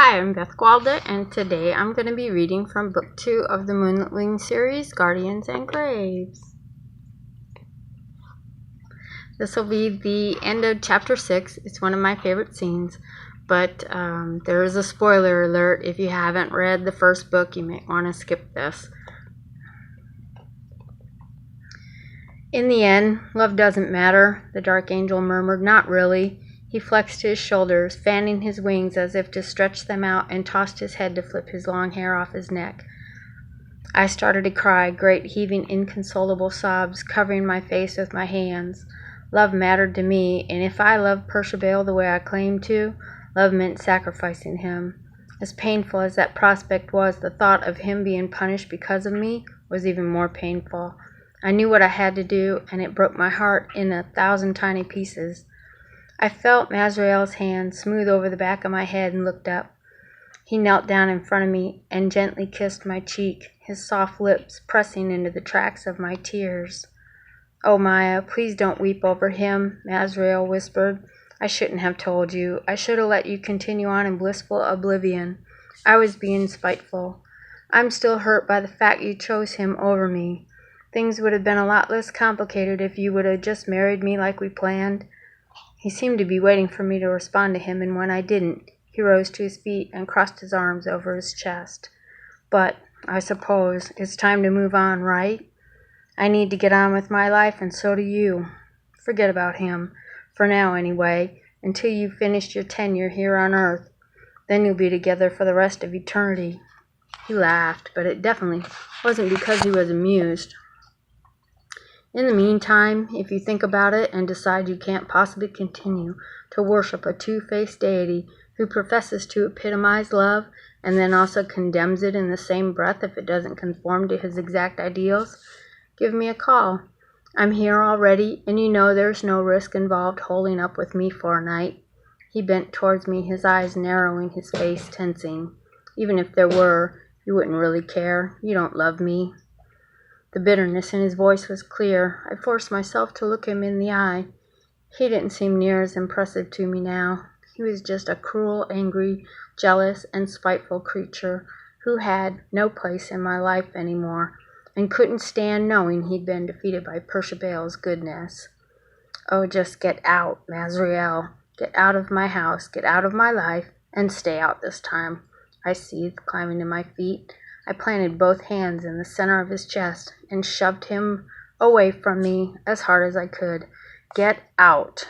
Hi, I'm Beth Gwalda, and today I'm going to be reading from Book 2 of the Moonlit Wings series, Guardians and Graves. This will be the end of Chapter 6. It's one of my favorite scenes, but there is a spoiler alert. If you haven't read the first book, you might want to skip this. In the end, love doesn't matter, the Dark Angel murmured. Not really. He flexed his shoulders, fanning his wings as if to stretch them out, and tossed his head to flip his long hair off his neck. I started to cry, great heaving inconsolable sobs covering my face with my hands. Love mattered to me, and if I loved Percival the way I claimed to, love meant sacrificing him. As painful as that prospect was, the thought of him being punished because of me was even more painful. I knew what I had to do, and it broke my heart in 1,000 tiny pieces. I felt Mazrael's hand smooth over the back of my head and looked up. He knelt down in front of me and gently kissed my cheek, his soft lips pressing into the tracks of my tears. "Oh, Maya, please don't weep over him," Mazrael whispered. "I shouldn't have told you. I should have let you continue on in blissful oblivion. I was being spiteful. I'm still hurt by the fact you chose him over me. Things would have been a lot less complicated if you would have just married me like we planned." He seemed to be waiting for me to respond to him, and when I didn't, he rose to his feet and crossed his arms over his chest. "But, I suppose, it's time to move on, right? I need to get on with my life, and so do you. Forget about him, for now anyway, until you've finished your tenure here on Earth. Then you'll be together for the rest of eternity." He laughed, but it definitely wasn't because he was amused. "In the meantime, if you think about it and decide you can't possibly continue to worship a two-faced deity who professes to epitomize love and then also condemns it in the same breath if it doesn't conform to his exact ideals, give me a call. I'm here already, and you know there's no risk involved holding up with me for a night." He bent towards me, his eyes narrowing, his face tensing. "Even if there were, you wouldn't really care. You don't love me." The bitterness in his voice was clear. I forced myself to look him in the eye. He didn't seem near as impressive to me now. He was just a cruel, angry, jealous, and spiteful creature who had no place in my life anymore, and couldn't stand knowing he'd been defeated by Percival's goodness. "Oh, just get out, Mazrael. Get out of my house, get out of my life, and stay out this time," I seethed, climbing to my feet. I planted both hands in the center of his chest and shoved him away from me as hard as I could. "Get out!"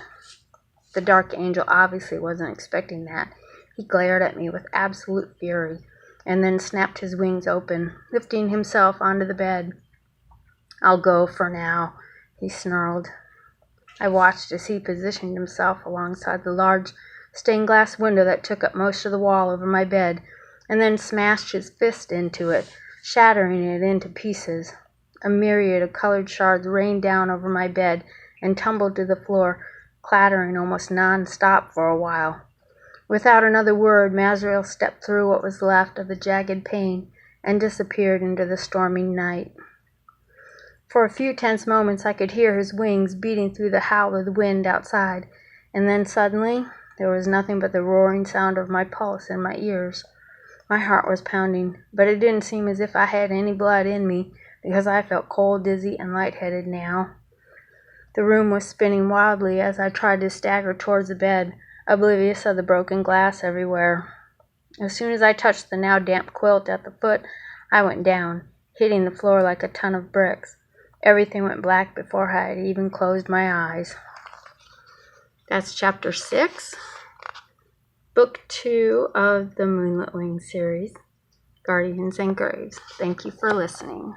The Dark Angel obviously wasn't expecting that. He glared at me with absolute fury, and then snapped his wings open, lifting himself onto the bed. "I'll go for now," he snarled. I watched as he positioned himself alongside the large stained glass window that took up most of the wall over my bed, and then smashed his fist into it, shattering it into pieces. A myriad of colored shards rained down over my bed and tumbled to the floor, clattering almost non-stop for a while. Without another word, Mazrael stepped through what was left of the jagged pane and disappeared into the storming night. For a few tense moments I could hear his wings beating through the howl of the wind outside, and then suddenly there was nothing but the roaring sound of my pulse in my ears. My heart was pounding, but it didn't seem as if I had any blood in me, because I felt cold, dizzy, and lightheaded now. The room was spinning wildly as I tried to stagger towards the bed, oblivious of the broken glass everywhere. As soon as I touched the now damp quilt at the foot, I went down, hitting the floor like a ton of bricks. Everything went black before I had even closed my eyes. That's Chapter 6. Book 2 of the Moonlit Wings series, Guardians and Graves. Thank you for listening.